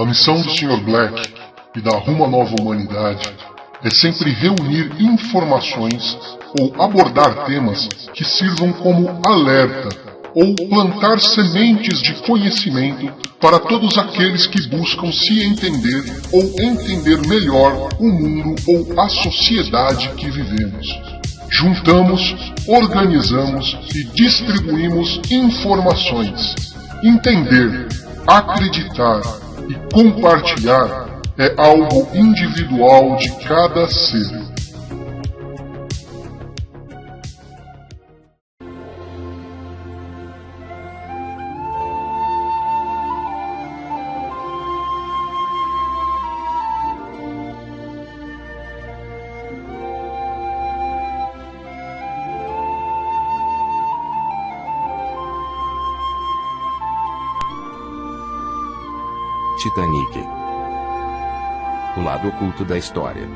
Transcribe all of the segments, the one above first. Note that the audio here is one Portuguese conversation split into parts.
A missão do Sr. Black e da Rumo à Nova Humanidade é sempre reunir informações ou abordar temas que sirvam como alerta ou plantar sementes de conhecimento para todos aqueles que buscam se entender ou entender melhor o mundo ou a sociedade que vivemos. Juntamos, organizamos e distribuímos informações. Entender, acreditar e compartilhar é algo individual de cada ser. Titanic. O lado oculto da história.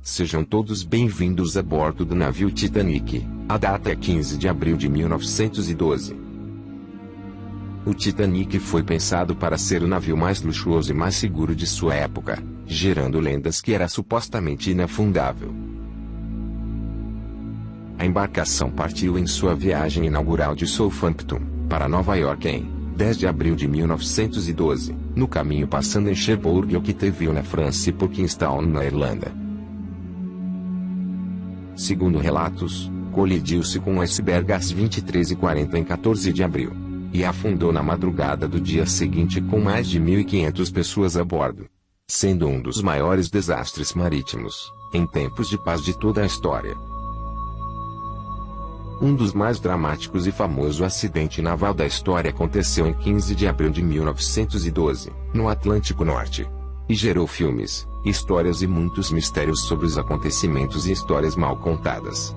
Sejam todos bem-vindos a bordo do navio Titanic. A data é 15 de abril de 1912. O Titanic foi pensado para ser o navio mais luxuoso e mais seguro de sua época, gerando lendas que era supostamente inafundável. A embarcação partiu em sua viagem inaugural de Southampton para Nova York em 10 de abril de 1912, no caminho passando em Cherbourg, Octeville, na França, e por Kingstown, na Irlanda. Segundo relatos, colidiu-se com um iceberg às 23h40 em 14 de abril e afundou na madrugada do dia seguinte com mais de 1.500 pessoas a bordo, sendo um dos maiores desastres marítimos em tempos de paz de toda a história. Um dos mais dramáticos e famoso acidente naval da história aconteceu em 15 de abril de 1912, no Atlântico Norte, e gerou filmes, histórias e muitos mistérios sobre os acontecimentos e histórias mal contadas.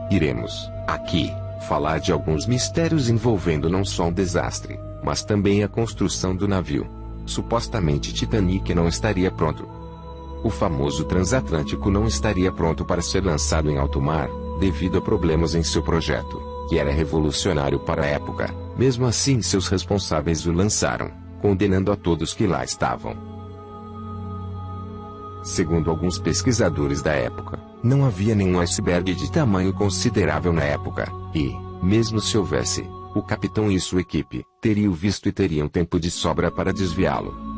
Iremos, aqui, falar de alguns mistérios envolvendo não só o desastre, mas também a construção do navio. Supostamente Titanic não estaria pronto. O famoso transatlântico não estaria pronto para ser lançado em alto mar, devido a problemas em seu projeto, que era revolucionário para a época. Mesmo assim, seus responsáveis o lançaram, condenando a todos que lá estavam. Segundo alguns pesquisadores da época, não havia nenhum iceberg de tamanho considerável na época, e, mesmo se houvesse, o capitão e sua equipe teriam visto e teriam tempo de sobra para desviá-lo.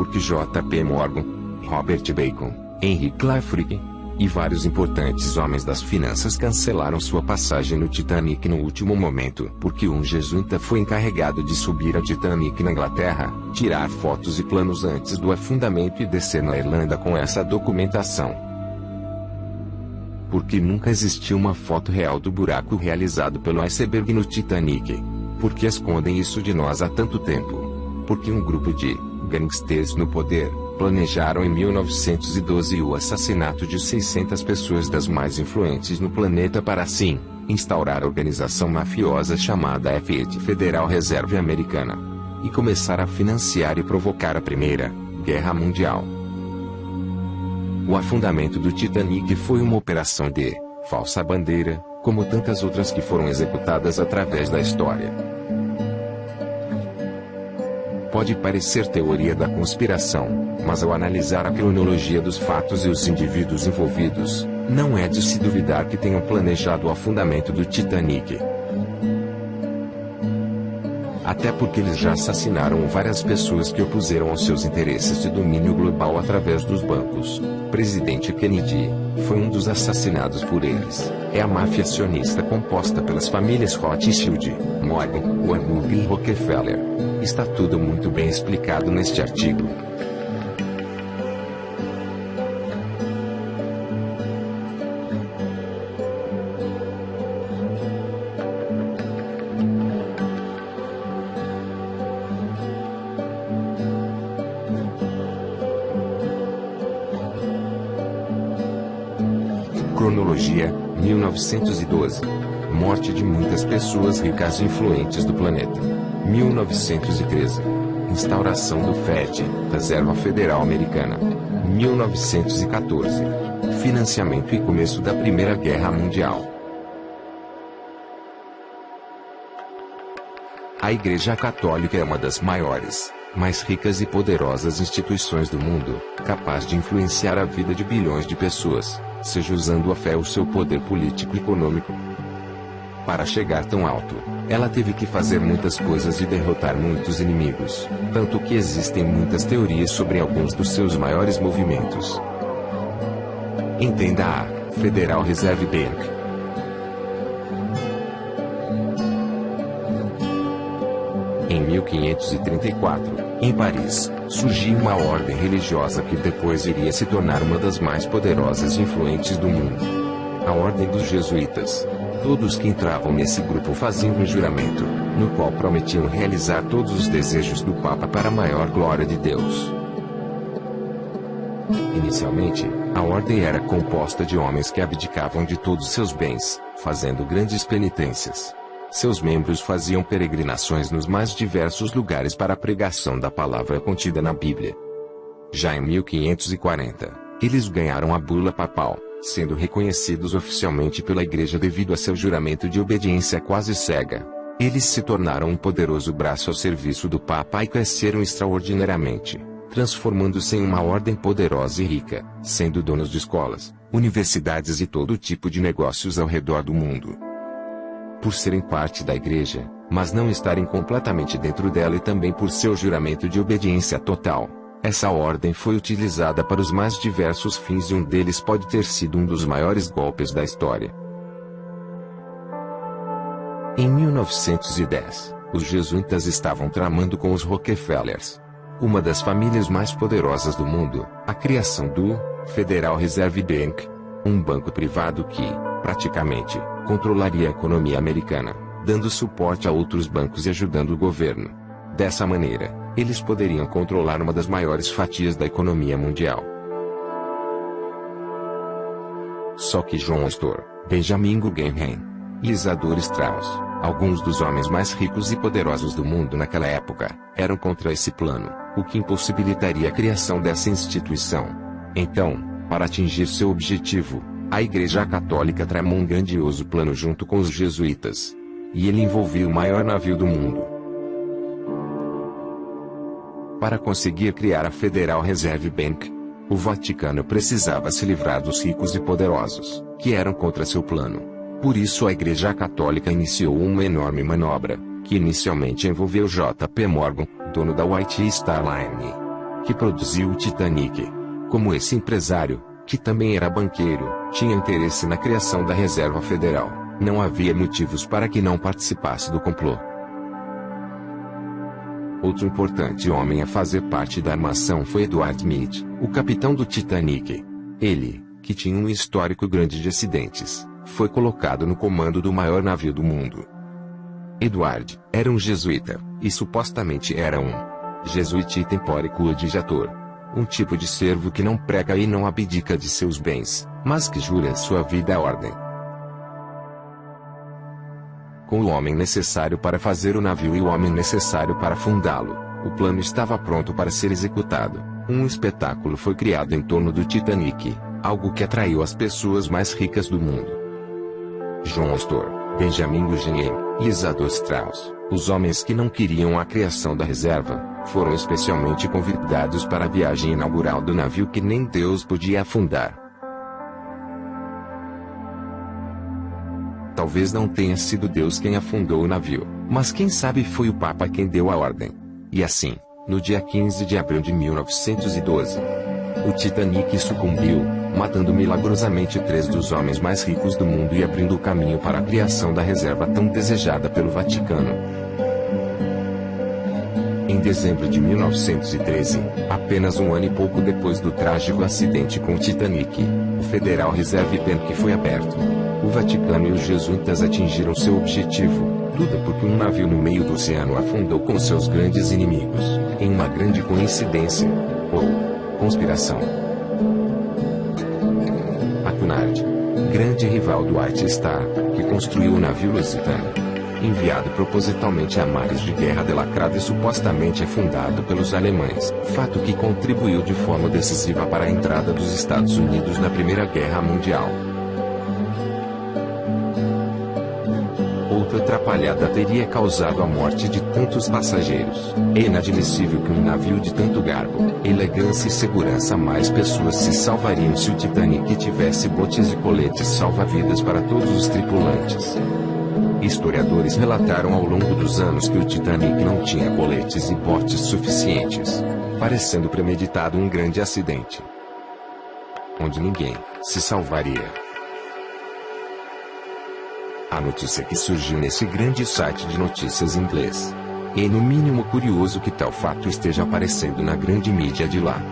Porque J.P. Morgan, Robert Bacon, Henry Clay e vários importantes homens das finanças cancelaram sua passagem no Titanic no último momento, porque um jesuíta foi encarregado de subir ao Titanic na Inglaterra, tirar fotos e planos antes do afundamento e descer na Irlanda com essa documentação. Porque nunca existiu uma foto real do buraco realizado pelo iceberg no Titanic. Porque escondem isso de nós há tanto tempo. Porque um grupo de gangsters no poder planejaram em 1912 o assassinato de 600 pessoas das mais influentes no planeta para assim instaurar a organização mafiosa chamada Federal Reserve Americana e começar a financiar e provocar a Primeira Guerra Mundial. O afundamento do Titanic foi uma operação de falsa bandeira, como tantas outras que foram executadas através da história. Pode parecer teoria da conspiração, mas ao analisar a cronologia dos fatos e os indivíduos envolvidos, não é de se duvidar que tenham planejado o afundamento do Titanic. Até porque eles já assassinaram várias pessoas que opuseram aos seus interesses de domínio global através dos bancos. Presidente Kennedy foi um dos assassinados por eles. É a máfia acionista composta pelas famílias Rothschild, Morgan, Warburg e Rockefeller. Está tudo muito bem explicado neste artigo. Cronologia, 1912. Morte de muitas pessoas ricas e influentes do planeta. 1913. Instauração do FED, Reserva Federal Americana. 1914. Financiamento e começo da Primeira Guerra Mundial. A Igreja Católica é uma das maiores, mais ricas e poderosas instituições do mundo, capaz de influenciar a vida de bilhões de pessoas, seja usando a fé ou seu poder político e econômico. Para chegar tão alto, ela teve que fazer muitas coisas e derrotar muitos inimigos, tanto que existem muitas teorias sobre alguns dos seus maiores movimentos. Entenda a Federal Reserve Bank. Em 1534, em Paris, surgiu uma ordem religiosa que depois iria se tornar uma das mais poderosas e influentes do mundo. A Ordem dos Jesuítas. Todos que entravam nesse grupo faziam um juramento, no qual prometiam realizar todos os desejos do Papa para a maior glória de Deus. Inicialmente, a ordem era composta de homens que abdicavam de todos seus bens, fazendo grandes penitências. Seus membros faziam peregrinações nos mais diversos lugares para a pregação da palavra contida na Bíblia. Já em 1540, eles ganharam a bula papal, sendo reconhecidos oficialmente pela Igreja devido a seu juramento de obediência quase cega. Eles se tornaram um poderoso braço ao serviço do Papa e cresceram extraordinariamente, transformando-se em uma ordem poderosa e rica, sendo donos de escolas, universidades e todo tipo de negócios ao redor do mundo. Por serem parte da Igreja, mas não estarem completamente dentro dela e também por seu juramento de obediência total, essa ordem foi utilizada para os mais diversos fins e um deles pode ter sido um dos maiores golpes da história. Em 1910, os jesuítas estavam tramando com os Rockefellers, uma das famílias mais poderosas do mundo, a criação do Federal Reserve Bank, um banco privado que, praticamente, controlaria a economia americana, dando suporte a outros bancos e ajudando o governo. Dessa maneira, eles poderiam controlar uma das maiores fatias da economia mundial. Só que John Astor, Benjamin Guggenheim e Isadora Straus, alguns dos homens mais ricos e poderosos do mundo naquela época, eram contra esse plano, o que impossibilitaria a criação dessa instituição. Então, para atingir seu objetivo, a Igreja Católica tramou um grandioso plano junto com os jesuítas. E ele envolvia o maior navio do mundo. Para conseguir criar a Federal Reserve Bank, o Vaticano precisava se livrar dos ricos e poderosos, que eram contra seu plano. Por isso a Igreja Católica iniciou uma enorme manobra, que inicialmente envolveu J.P. Morgan, dono da White Star Line, que produziu o Titanic. Como esse empresário, que também era banqueiro, tinha interesse na criação da Reserva Federal, não havia motivos para que não participasse do complô. Outro importante homem a fazer parte da armação foi Edward Smith, o capitão do Titanic. Ele, que tinha um histórico grande de acidentes, foi colocado no comando do maior navio do mundo. Edward era um jesuíta, e supostamente era um jesuíte tempórico odiator, um tipo de servo que não prega e não abdica de seus bens, mas que jura sua vida à ordem. Com o homem necessário para fazer o navio e o homem necessário para fundá-lo, o plano estava pronto para ser executado. Um espetáculo foi criado em torno do Titanic, algo que atraiu as pessoas mais ricas do mundo. John Astor, Benjamin Guggenheim e Isadora Straus, os homens que não queriam a criação da reserva, foram especialmente convidados para a viagem inaugural do navio que nem Deus podia afundar. Talvez não tenha sido Deus quem afundou o navio, mas quem sabe foi o Papa quem deu a ordem. E assim, no dia 15 de abril de 1912, o Titanic sucumbiu, matando milagrosamente 3 dos homens mais ricos do mundo e abrindo o caminho para a criação da reserva tão desejada pelo Vaticano. Em dezembro de 1913, apenas um ano e pouco depois do trágico acidente com o Titanic, o Federal Reserve Bank foi aberto. O Vaticano e os jesuítas atingiram seu objetivo, tudo porque um navio no meio do oceano afundou com seus grandes inimigos, em uma grande coincidência, ou conspiração. A Cunard, grande rival do White Star, que construiu o navio lusitano, enviado propositalmente a mares de guerra delacrado e supostamente afundado pelos alemães, fato que contribuiu de forma decisiva para a entrada dos Estados Unidos na Primeira Guerra Mundial. Outra atrapalhada teria causado a morte de tantos passageiros. É inadmissível que um navio de tanto garbo, elegância e segurança mais pessoas se salvariam se o Titanic tivesse botes e coletes salva-vidas para todos os tripulantes. Historiadores relataram ao longo dos anos que o Titanic não tinha coletes e botes suficientes, parecendo premeditado um grande acidente, onde ninguém se salvaria. A notícia que surgiu nesse grande site de notícias inglês. É no mínimo curioso que tal fato esteja aparecendo na grande mídia de lá.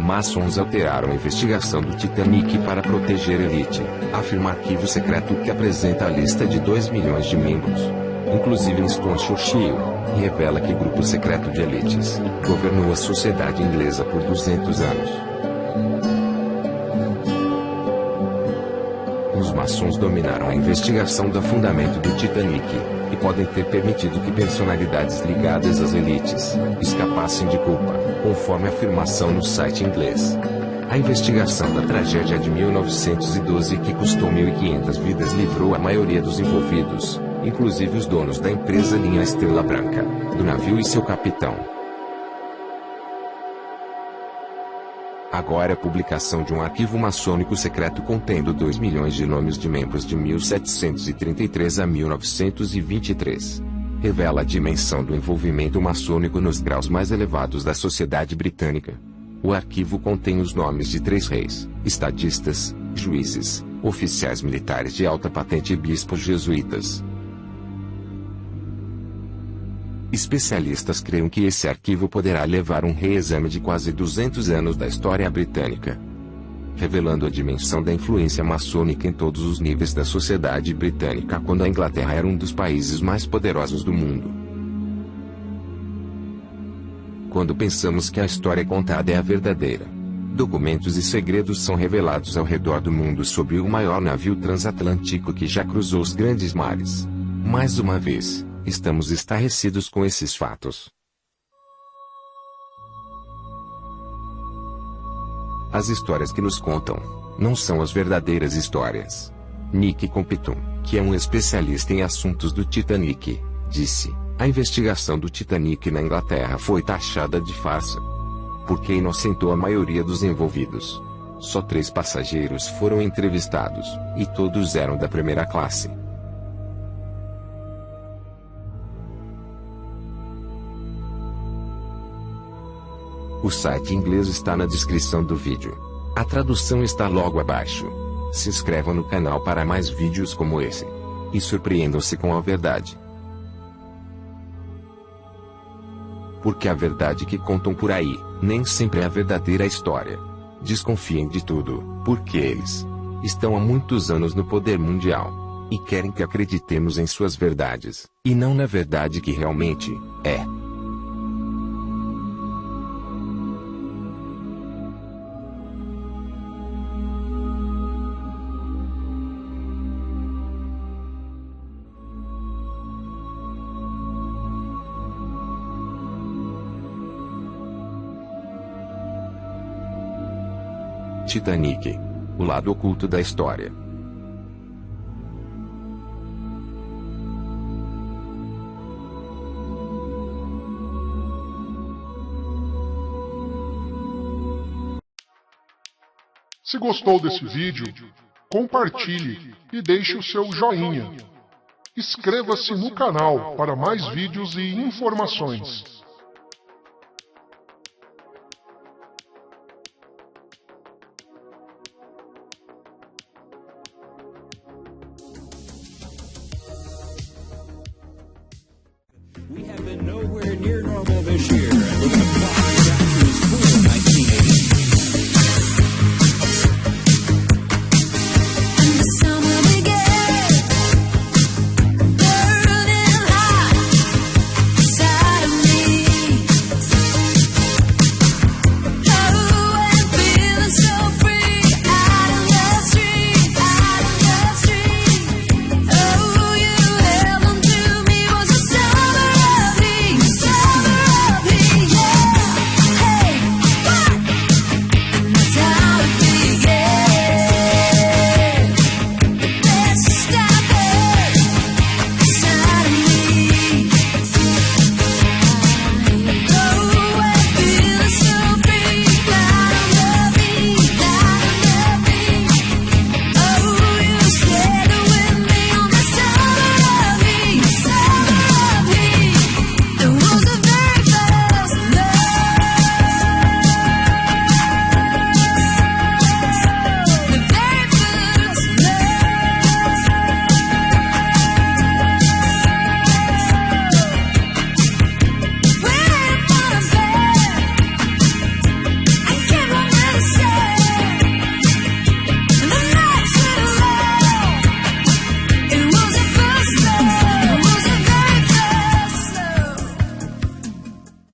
Maçons alteraram a investigação do Titanic para proteger a elite, afirma arquivo secreto que apresenta a lista de 2 milhões de membros, inclusive Winston Churchill, e revela que grupo secreto de elites governou a sociedade inglesa por 200 anos. Os maçons dominaram a investigação do afundamento do Titanic, e podem ter permitido que personalidades ligadas às elites escapassem de culpa, conforme a afirmação no site inglês. A investigação da tragédia de 1912 que custou 1.500 vidas livrou a maioria dos envolvidos, inclusive os donos da empresa Linha Estrela Branca, do navio e seu capitão. Agora a publicação de um arquivo maçônico secreto contendo 2 milhões de nomes de membros de 1733 a 1923. Revela a dimensão do envolvimento maçônico nos graus mais elevados da sociedade britânica. O arquivo contém os nomes de 3 reis, estadistas, juízes, oficiais militares de alta patente e bispos jesuítas. Especialistas creem que esse arquivo poderá levar um reexame de quase 200 anos da história britânica, revelando a dimensão da influência maçônica em todos os níveis da sociedade britânica quando a Inglaterra era um dos países mais poderosos do mundo. Quando pensamos que a história contada é a verdadeira, documentos e segredos são revelados ao redor do mundo sobre o maior navio transatlântico que já cruzou os grandes mares. Mais uma vez, estamos estarrecidos com esses fatos. As histórias que nos contam não são as verdadeiras histórias. Nick Compton, que é um especialista em assuntos do Titanic, disse: a investigação do Titanic na Inglaterra foi taxada de farsa, porque inocentou a maioria dos envolvidos. Só 3 passageiros foram entrevistados, e todos eram da primeira classe. O site inglês está na descrição do vídeo. A tradução está logo abaixo. Se inscrevam no canal para mais vídeos como esse. E surpreendam-se com a verdade. Porque a verdade que contam por aí, nem sempre é a verdadeira história. Desconfiem de tudo, porque eles estão há muitos anos no poder mundial. E querem que acreditemos em suas verdades, e não na verdade que realmente é. Titanic. O lado oculto da história. Se gostou desse vídeo, compartilhe e deixe o seu joinha. Inscreva-se no canal para mais vídeos e informações. We have been nowhere near normal this year.